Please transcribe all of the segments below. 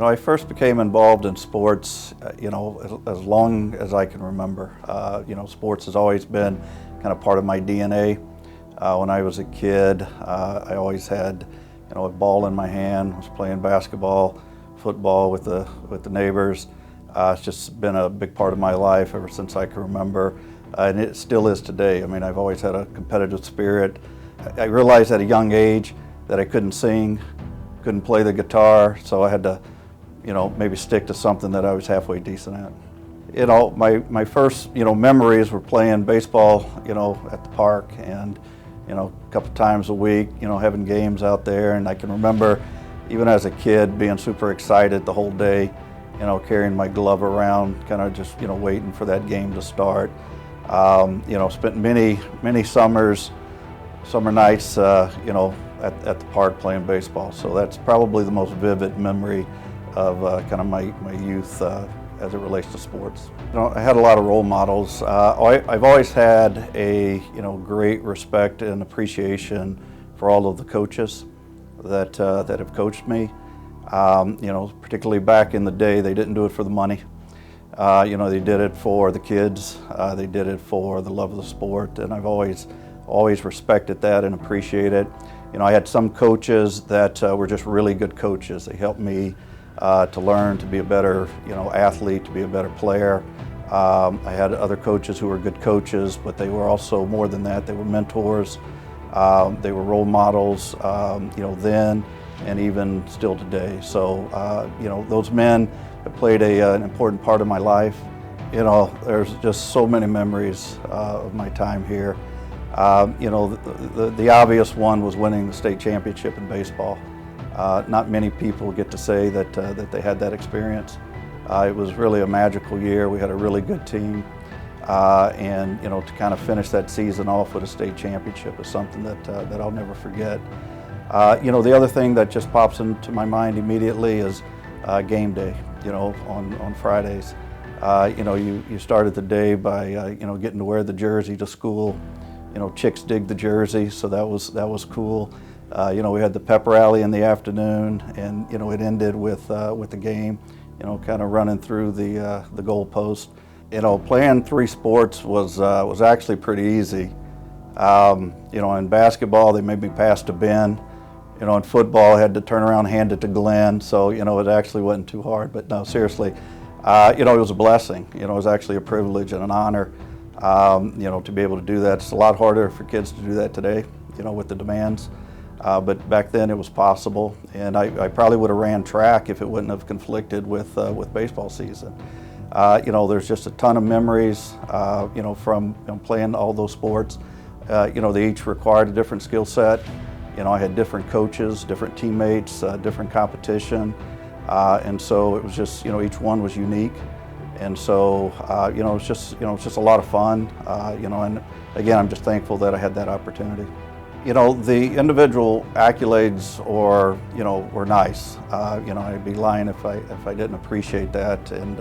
I first became involved in sports, as long as I can remember. Sports has always been kind of part of my DNA. When I was a kid, I always had, a ball in my hand, was playing basketball, football with the neighbors. It's just been a big part of my life ever since I can remember, and it still is today. I mean, I've always had a competitive spirit. I realized at a young age that I couldn't sing, couldn't play the guitar, so I had to, maybe stick to something that I was halfway decent at. My first, memories were playing baseball, at the park, and, a couple times a week, having games out there. And I can remember, even as a kid, being super excited the whole day, carrying my glove around, kind of just, waiting for that game to start. Spent many summer nights, at the park playing baseball. So that's probably the most vivid memory of kind of my youth as it relates to sports. I had a lot of role models. I've always had a great respect and appreciation for all of the coaches that have coached me. Particularly back in the day, they didn't do it for the money. They did it for the kids. They did it for the love of the sport, and I've always respected that and appreciated it. I had some coaches that were just really good coaches. They helped me to learn to be a better, athlete, to be a better player. I had other coaches who were good coaches, but they were also more than that. They were mentors. They were role models, then and even still today. So, those men have played an important part of my life. There's just so many memories of my time here. The obvious one was winning the state championship in baseball. Not many people get to say that they had that experience. It was really a magical year. We had a really good team, and to kind of finish that season off with a state championship is something that I'll never forget. The other thing that just pops into my mind immediately is game day. On Fridays, you started the day by getting to wear the jersey to school. Chicks dig the jersey, so that was cool. We had the pep rally in the afternoon, and it ended with the game. Kind of running through the goal post. Playing three sports was actually pretty easy. In basketball, they made me pass to Ben. In football, I had to turn around and hand it to Glenn, so it actually wasn't too hard. But no, seriously, it was a blessing. It was actually a privilege and an honor. To be able to do that. It's a lot harder for kids to do that today, with the demands. But back then it was possible, and I probably would have ran track if it wouldn't have conflicted with baseball season. There's just a ton of memories, from playing all those sports. They each required a different skill set. I had different coaches, different teammates, different competition, and so it was just, each one was unique. And so, it's just a lot of fun, and again, I'm just thankful that I had that opportunity. The individual accolades were nice. I'd be lying if I didn't appreciate that and,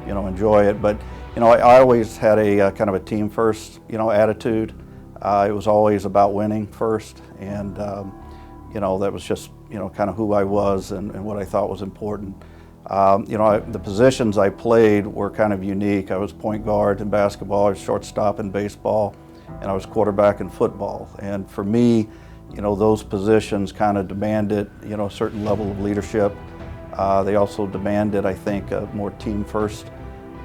enjoy it. But, I always had a kind of a team first, attitude. It was always about winning first, and, that was just, kind of who I was and what I thought was important. The positions I played were kind of unique. I was point guard in basketball, I was shortstop in baseball, and I was quarterback in football. And for me, those positions kind of demanded, a certain level of leadership. They also demanded, I think, a more team first,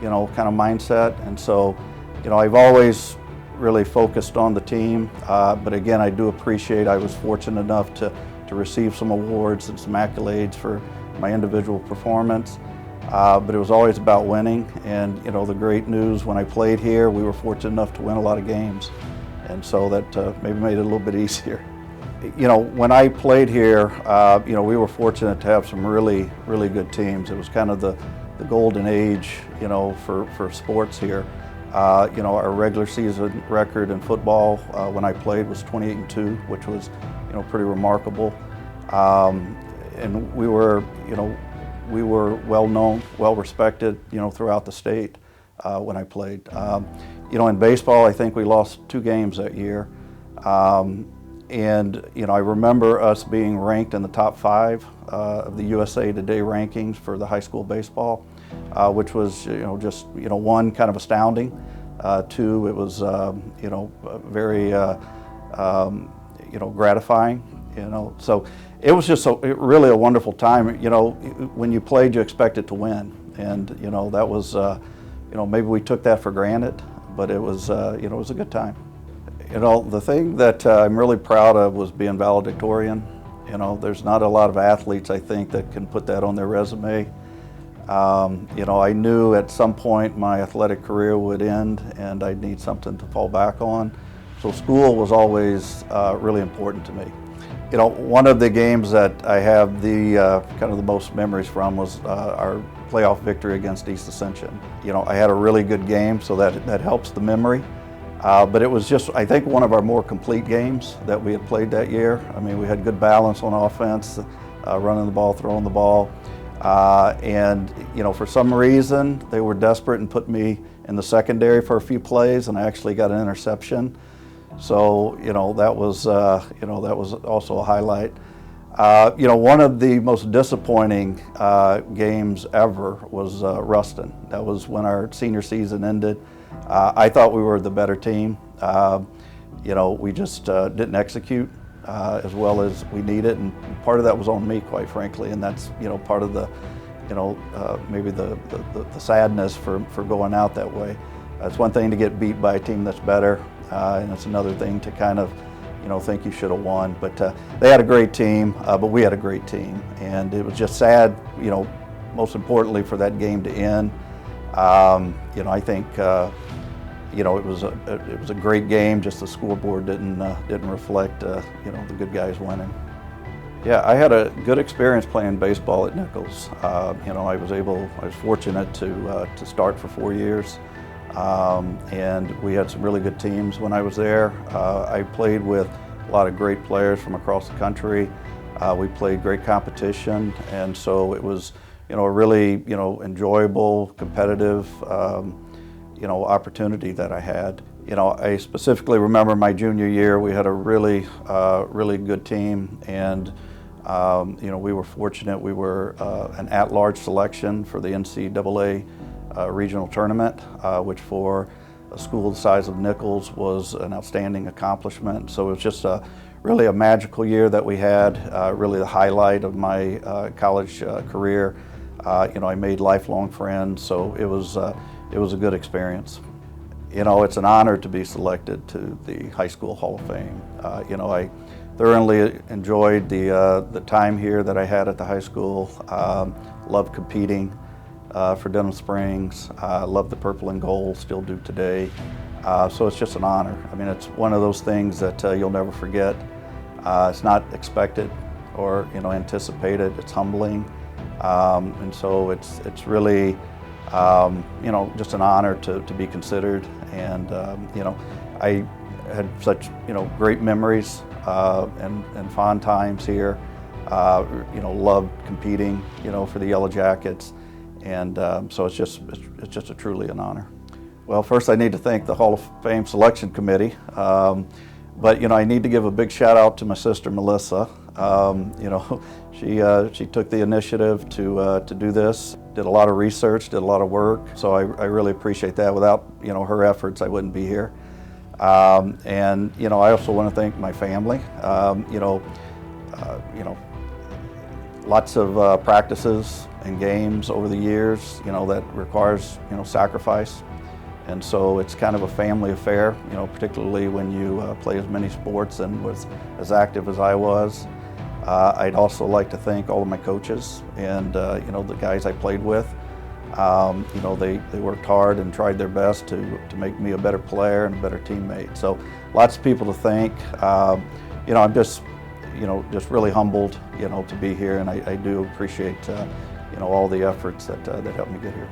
kind of mindset. And so, I've always really focused on the team. But again, I do appreciate I was fortunate enough to receive some awards and some accolades for my individual performance, but it was always about winning. And the great news, when I played here, we were fortunate enough to win a lot of games, and so that maybe made it a little bit easier. When I played here, we were fortunate to have some really good teams. It was kind of the golden age, for sports here. Our regular season record in football when I played was 28-2, which was pretty remarkable. And we were well known, well respected, throughout the state when I played. In baseball, I think we lost 2 games that year. And I remember us being ranked in the top 5 of the USA Today rankings for the high school baseball, which was just one, kind of astounding. 2, it was very gratifying. So it was just really a wonderful time. When you played, you expected to win, and that was maybe we took that for granted, but it was it was a good time. The thing that I'm really proud of was being valedictorian. There's not a lot of athletes, I think, that can put that on their resume. I knew at some point my athletic career would end and I'd need something to fall back on. So school was always really important to me. One of the games that I have the kind of the most memories from was our playoff victory against East Ascension. I had a really good game, so that helps the memory. But it was just, I think, one of our more complete games that we had played that year. I mean, we had good balance on offense, running the ball, throwing the ball. And for some reason, they were desperate and put me in the secondary for a few plays, and I actually got an interception. So, that was also a highlight. One of the most disappointing games ever was Ruston. That was when our senior season ended. I thought we were the better team. We just didn't execute as well as we needed, and part of that was on me, quite frankly, and that's part of the maybe the sadness for going out that way. It's one thing to get beat by a team that's better, and it's another thing to kind of think you should have won. But they had a great team, but we had a great team, and it was just sad, most importantly, for that game to end. I think it was a great game. Just the scoreboard didn't reflect the good guys winning. Yeah, I had a good experience playing baseball at Nicholls. I was fortunate to start for 4 years, and we had some really good teams when I was there. I played with a lot of great players from across the country. We played great competition, and so it was a really enjoyable, competitive opportunity that I had. I specifically remember my junior year. We had a really good team, and we were fortunate. We were an at-large selection for the NCAA regional tournament, which for a school the size of Nicholls was an outstanding accomplishment. So it was just really a magical year that we had, really the highlight of my college career. I made lifelong friends, so it was a good experience. It's an honor to be selected to the High School Hall of Fame. I thoroughly enjoyed the time here that I had at the high school. Loved competing for Denham Springs. Loved the purple and gold, still do today. So it's just an honor. I mean, it's one of those things that you'll never forget. It's not expected or anticipated. It's humbling. And so it's really just an honor to be considered, and I had such great memories and fond times here. Loved competing for the Yellow Jackets, and so it's just truly an honor. Well, first I need to thank the Hall of Fame Selection Committee, but I need to give a big shout out to my sister Melissa. She took the initiative to do this, did a lot of research, did a lot of work, so I really appreciate that. Without her efforts, I wouldn't be here. And I also want to thank my family. Lots of practices and games over the years, that requires sacrifice, and so it's kind of a family affair. Particularly when you play as many sports and was as active as I was. I'd also like to thank all of my coaches and the guys I played with. They worked hard and tried their best to make me a better player and a better teammate. So lots of people to thank. I'm just really humbled to be here, and I do appreciate all the efforts that helped me get here.